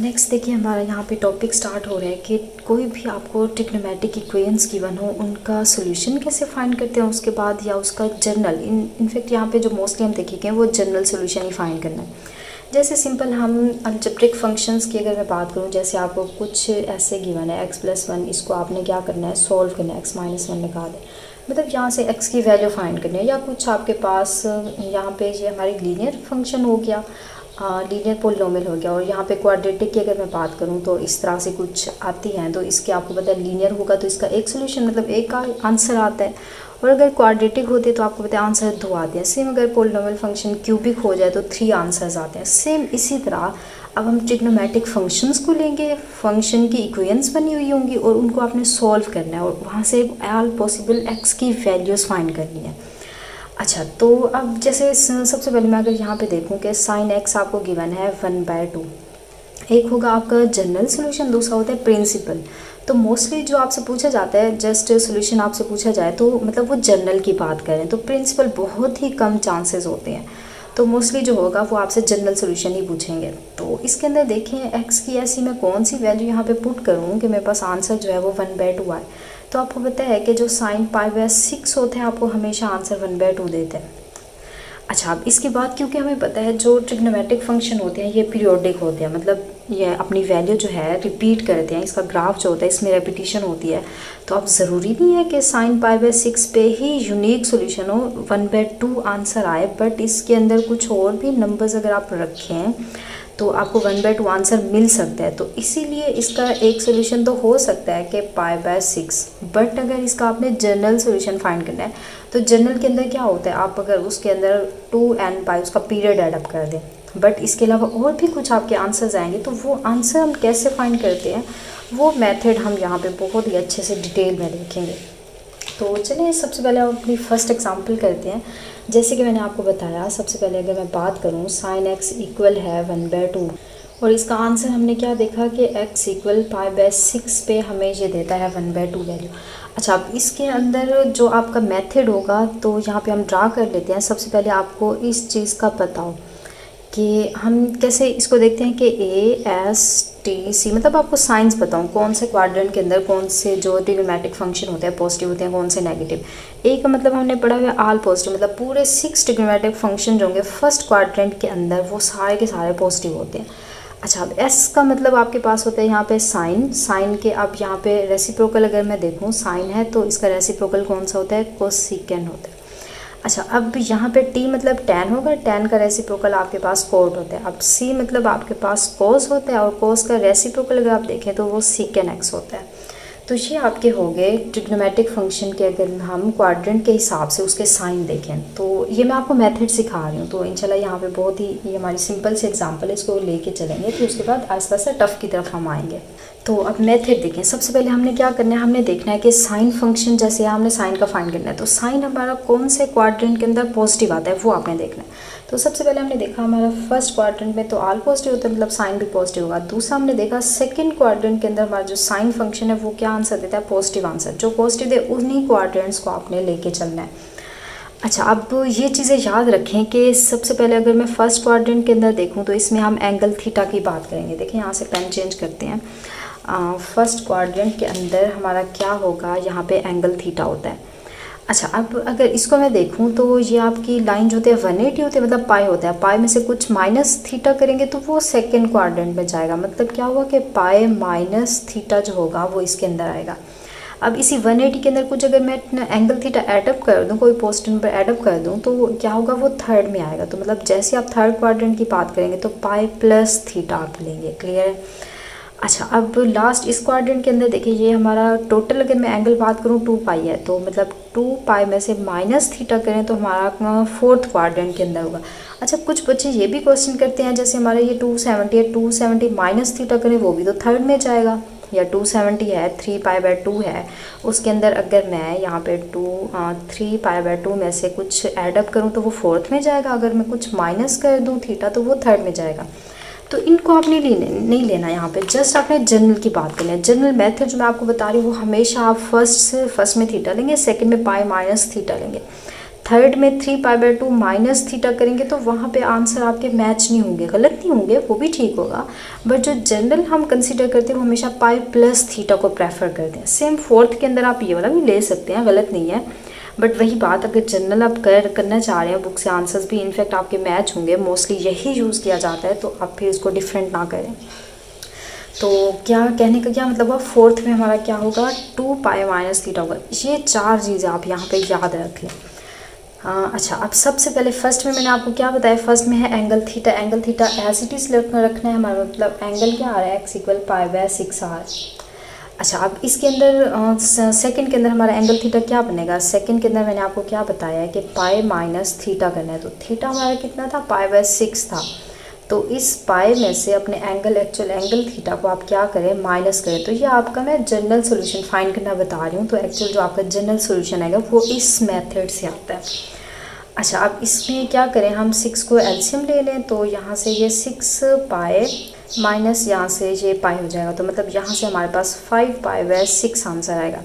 Next देखिए हमारा यहाँ पे टॉपिक स्टार्ट हो रहा है कि कोई भी आपको ट्रिग्नोमेट्रिक इक्वेशंस गिवन हो उनका सोल्यूशन कैसे फाइंड करते हैं उसके बाद, या उसका जनरल इनफैक्ट यहाँ पे जो मोस्टली हम देखेंगे वो जनरल सोल्यूशन ही फाइंड करना है। जैसे सिंपल हम अलजेब्रिक फंक्शंस की अगर मैं बात करूँ, जैसे आपको कुछ ऐसे गिवन है x+1, इसको आपने क्या करना है, सॉल्व करना है, x-1 निकाल दें, मतलब यहाँ से x की वैल्यू फाइंड करनी है। या कुछ आपके पास यहाँ पे ये हमारी लीनियर फंक्शन हो गया, लीनियर पोलिनोमियल हो गया, और यहाँ पे क्वाड्रेटिक की अगर मैं बात करूँ तो इस तरह से कुछ आती हैं, तो इसके आपको पता है लीनियर होगा तो इसका एक सोल्यूशन मतलब एक का आंसर आता है, और अगर क्वाड्रेटिक होते तो आपको पता है आंसर 2 आते हैं। सेम अगर पोलिनोमियल फंक्शन क्यूबिक हो जाए तो 3 आंसर्स आते हैं। सेम इसी तरह अब हम ट्रिग्नोमेट्रिक फंक्शंस को लेंगे, फंक्शन की इक्वेशंस बनी हुई होंगी और उनको आपने सॉल्व करना है और वहाँ से ऑल पॉसिबल एक्स की वैल्यूज़ फाइंड करनी है। अच्छा, तो अब जैसे सबसे पहले मैं अगर यहाँ पे देखूँ कि साइन एक्स आपको गिवन है 1/2, एक होगा आपका जनरल सोल्यूशन, दूसरा होता है प्रिंसिपल। तो मोस्टली जो आपसे पूछा जाता है, जस्ट सोल्यूशन आपसे पूछा जाए तो मतलब वो जनरल की बात करें, तो प्रिंसिपल बहुत ही कम चांसेस होते हैं, तो मोस्टली जो होगा वो आपसे जनरल सोल्यूशन ही पूछेंगे। तो इसके अंदर देखें एक्स की ऐसी मैं कौन सी वैल्यू यहाँ पे पुट करूँ कि मेरे पास आंसर जो है वो 1/2 आए। तो आपको पता है कि जो साइन π/6 होते हैं आपको हमेशा आंसर 1/2 देते हैं। अच्छा, अब इसके बाद क्योंकि हमें पता है जो ट्रिग्नोमेट्रिक फंक्शन होते हैं ये पीरियोडिक होते हैं, मतलब ये अपनी वैल्यू जो है रिपीट करते हैं, इसका ग्राफ जो होता है इसमें रेपिटेशन होती है, तो अब ज़रूरी नहीं है कि साइन π/6 पे ही यूनिक सोल्यूशन हो 1/2 आंसर आए, बट इसके अंदर कुछ और भी नंबर्स अगर आप रखें तो आपको 1/2 आंसर मिल सकता है। तो इसीलिए इसका एक सोल्यूशन तो हो सकता है कि π/6, बट अगर इसका आपने जनरल सोल्यूशन फाइंड करना है तो जनरल के अंदर क्या होता है, आप अगर उसके अंदर 2n उसका पीरियड एडअप कर दें, बट इसके अलावा और भी कुछ आपके आंसर्स आएंगे, तो वो आंसर हम कैसे फाइंड करते हैं वो मेथड हम यहाँ पे बहुत ही अच्छे से डिटेल में देखेंगे। तो चलिए सबसे पहले हम अपनी फर्स्ट एग्जांपल करते हैं। जैसे कि मैंने आपको बताया, सबसे पहले अगर मैं बात करूँ साइन एक्स इक्वल है 1/2, और इसका आंसर हमने क्या देखा कि x इक्वल π/6 पे हमें ये देता है 1/2 वैल्यू। अच्छा, अब इसके अंदर जो आपका मेथड होगा तो यहाँ पे हम ड्रा कर लेते हैं। सबसे पहले आपको इस चीज़ का पता हो कि हम कैसे इसको देखते हैं कि A S T C, मतलब आपको साइंस बताऊँ कौन से क्वाड्रेंट के अंदर कौन से जो ट्रिग्नोमेट्रिक फंक्शन होते हैं पॉजिटिव होते हैं, कौन से नेगेटिव। ए का मतलब हमने पढ़ा हुआ ऑल पॉजिटिव, मतलब पूरे 6 ट्रिग्नोमेट्रिक फंक्शन जो होंगे फर्स्ट क्वाड्रेंट के अंदर वो सारे के सारे पॉजिटिव होते हैं। अच्छा, अब एस का मतलब आपके पास होता है यहाँ पे साइन के, अब यहाँ पे रेसिप्रोकल अगर मैं देखूँ साइन है तो इसका रेसिप्रोकल कौन सा होता है, कोसेकेंट होता है। अच्छा, अब यहाँ पे टी मतलब टैन होगा, टैन का रेसिप्रोकल आपके पास कोट होता है। अब सी मतलब आपके पास कोस होता है, और कोस का रेसिप्रोकल अगर आप देखें तो वो सीकेंट एक्स होता है। तो ये आपके हो गए ट्रिग्नोमेट्रिक फंक्शन के, अगर हम क्वाड्रेंट के हिसाब से उसके साइन देखें तो ये मैं आपको मेथड सिखा रही हूँ। तो इंशाल्लाह यहाँ पे बहुत ही ये हमारी सिंपल से एग्जांपल है, इसको लेके चलेंगे, फिर उसके बाद आस्ते आस्ते टफ की तरफ हम आएंगे। तो अब मेथड देखें, सबसे पहले हमने क्या करना है, हमने देखना है कि साइन फंक्शन, जैसे हमने साइन का फाइंड करना है तो साइन हमारा कौन से क्वाड्रेंट के अंदर पॉजिटिव आता है वो आपने देखना है। तो सबसे पहले हमने देखा हमारा फर्स्ट क्वाड्रेंट में तो ऑल पॉजिटिव होता है, मतलब साइन भी पॉजिटिव होगा। दूसरा हमने देखा सेकंड क्वाड्रेंट के अंदर हमारा जो साइन फंक्शन है वो क्या आंसर देता है, पॉजिटिव आंसर। जो पॉजिटिव है उन्हीं क्वाड्रेंट्स को आपने लेके चलना है। अच्छा, अब ये चीज़ें याद रखें कि सबसे पहले अगर मैं फर्स्ट क्वाड्रेंट के अंदर देखूँ तो इसमें हम एंगल थीटा की बात करेंगे। देखिए यहाँ से पेन चेंज करते हैं। फर्स्ट क्वाड्रेंट के अंदर हमारा क्या होगा, यहाँ पे एंगल थीटा होता है। अच्छा, अब अगर इसको मैं देखूं तो ये आपकी लाइन जो होती है 180 होती है, मतलब पाई होता है, पाई में से कुछ माइनस थीटा करेंगे तो वो सेकंड क्वाड्रेंट में जाएगा। मतलब क्या हुआ कि पाई माइनस थीटा जो होगा वो इसके अंदर आएगा। अब इसी 180 के अंदर कुछ अगर मैं एंगल थीटा एडअप कर दूं, कोई पॉजिटिव नंबर एडअप कर दूं तो क्या होगा, वो थर्ड में आएगा। तो मतलब जैसे आप थर्ड क्वाड्रेंट की बात करेंगे तो पाई प्लस थीटा आप लेंगे। क्लियर है। अच्छा, अब लास्ट इस क्वाड्रेंट के अंदर देखिए ये हमारा टोटल अगर मैं एंगल बात करूँ 2 पाई है, तो मतलब 2 पाई में से माइनस थीटा करें तो हमारा फोर्थ क्वाड्रेंट के अंदर होगा। अच्छा, कुछ बच्चे ये भी क्वेश्चन करते हैं, जैसे हमारा ये 270 है, 270 माइनस थीटा करें वो भी तो थर्ड में जाएगा, या 270 है 3π/2 है, उसके अंदर अगर मैं यहाँ पे 3π/2 में से कुछ एडअप करूँ तो वो फोर्थ में जाएगा, अगर मैं कुछ माइनस कर दूँ थीटा तो वो थर्ड में जाएगा। तो इनको आपने नहीं लेना यहाँ पे, जस्ट आपने जनरल की बात करनी है। जनरल मेथड जो मैं आपको बता रही हूँ वो हमेशा आप फर्स्ट में थीटा लेंगे, सेकंड में पाई माइनस थीटा लेंगे, थर्ड में 3π/2 माइनस थीटा करेंगे तो वहाँ पे आंसर आपके मैच नहीं होंगे, गलत नहीं होंगे, वो भी ठीक होगा, बट जो जनरल हम कंसीडर करते हैं वो हमेशा पाई प्लस थीटा को प्रेफर करते हैं। सेम फोर्थ के अंदर आप ये वाला भी ले सकते हैं, गलत नहीं है, बट वही बात, अगर जनरल आप करना चाह रहे हैं बुक से, आंसर्स भी इनफैक्ट आपके मैच होंगे, मोस्टली यही यूज़ किया जाता है, तो आप फिर इसको डिफरेंट ना करें। तो क्या कहने का क्या मतलब हुआ, फोर्थ में हमारा क्या होगा, 2π माइनस थीटा होगा। ये 4 चीज़ें आप यहाँ पे याद रख लें। अच्छा, अब सबसे पहले फर्स्ट में मैंने आपको क्या बताया, फर्स्ट में है angle theta. Angle theta as it is रखना है हमारा, मतलब एंगल क्या आ रहा है, x=π/6r। अच्छा, अब इसके अंदर सेकंड के अंदर हमारा एंगल थीटा क्या बनेगा, सेकंड के अंदर मैंने आपको क्या बताया है कि पाई माइनस थीटा करना है, तो थीटा हमारा कितना था, π/6 था, तो इस पाई में से अपने एक्चुअल एंगल थीटा को आप क्या करें, माइनस करें। तो ये आपका मैं जनरल सॉल्यूशन फाइंड करना बता रही हूँ, तो एक्चुअल जो आपका जनरल सॉल्यूशन आएगा वो इस मेथड से आता है। अच्छा, अब इसमें क्या करें, हम 6 को एलसीएम ले लें, तो यहाँ से ये 6π माइनस यहाँ से ये पाई हो जाएगा, तो मतलब यहाँ से हमारे पास 5π/6 आंसर आएगा।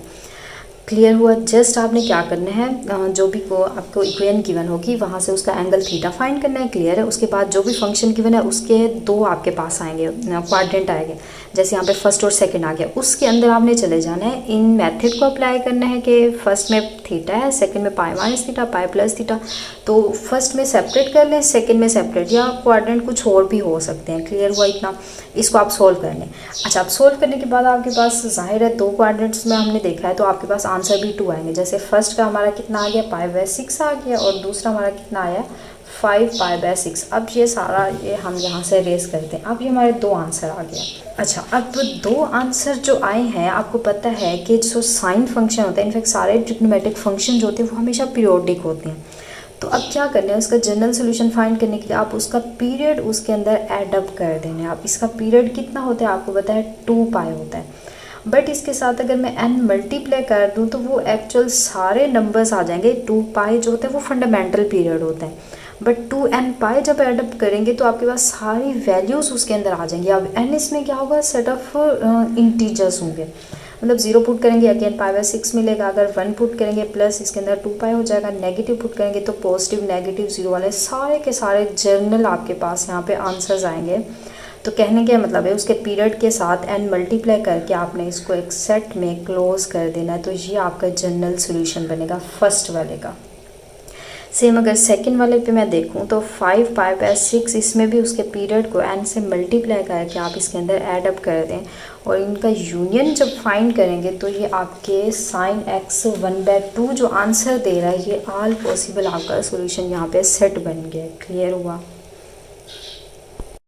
क्लियर हुआ। जस्ट आपने क्या करना है, जो भी को आपको इक्वेशन गिवन होगी वहाँ से उसका एंगल थीटा फाइंड करना है, क्लियर है। उसके बाद जो भी फंक्शन गिवन है उसके 2 आपके पास आएंगे, क्वाड्रेंट आएंगे, जैसे यहाँ पे फर्स्ट और सेकंड आ गया, उसके अंदर आपने चले जाना है, इन मेथड को अप्लाई करना है कि फर्स्ट में थीटा है, सेकंड में pi minus theta, pi plus theta, तो फर्स्ट में सेपरेट कर लें, सेकंड में सेपरेट, या क्वाड्रेंट कुछ और भी हो सकते हैं। क्लियर हुआ इतना, इसको आप सोल्व कर लें। अच्छा, आप सोल्व करने के बाद आपके पास जाहिर है 2 क्वाड्रेंट्स में हमने देखा है, तो आपके पास आंसर भी 2 आएंगे। जैसे फर्स्ट का हमारा कितना आ गया, π/6 आ गया, और दूसरा हमारा कितना आया, 5π/6। अब ये सारा ये हम यहाँ से रेस करते हैं, अब ये हमारे 2 आंसर आ गया। अच्छा, अब 2 आंसर जो आए हैं, आपको पता है कि जो साइन फंक्शन होता है, इनफैक्ट सारे ट्रिग्नोमेट्रिक फंक्शन जो होते हैं वो हमेशा पीरियोडिक होते हैं। तो अब क्या करना है, उसका जनरल सोल्यूशन फाइंड करने के लिए आप उसका पीरियड उसके अंदर ऐड अप कर देना है। आप इसका पीरियड कितना होता है, आपको पता है 2π होता है, बट इसके साथ अगर मैं n मल्टीप्लाई कर दूं तो वो एक्चुअल सारे नंबर्स आ जाएंगे। 2π जो होता है वो फंडामेंटल पीरियड होता है, बट 2nπ जब एडअप करेंगे तो आपके पास सारी वैल्यूज़ उसके अंदर आ जाएंगी। अब n इसमें क्या होगा, सेट ऑफ इंटीजर्स होंगे, मतलब 0 पुट करेंगे अगेन π/6 मिलेगा, अगर 1 पुट करेंगे प्लस इसके अंदर 2π हो जाएगा, नेगेटिव पुट करेंगे तो पॉजिटिव नेगेटिव 0 वाले सारे के सारे जर्नल आपके पास यहाँ पे आंसर्स आएंगे। तो कहने का मतलब है उसके पीरियड के साथ n मल्टीप्लाई करके आपने इसको एक सेट में क्लोज कर देना है, तो ये आपका जनरल सोल्यूशन बनेगा फर्स्ट वाले का। सेम अगर सेकंड वाले पे मैं देखूं तो 5π/6, इसमें भी उसके पीरियड को n से मल्टीप्लाई करके आप इसके अंदर ऐड अप कर दें, और इनका यूनियन जब फाइंड करेंगे तो ये आपके sin x 1/2 जो आंसर दे रहा है, ये ऑल पॉसिबल आपका सोल्यूशन यहाँ पे सेट बन गया। क्लियर हुआ।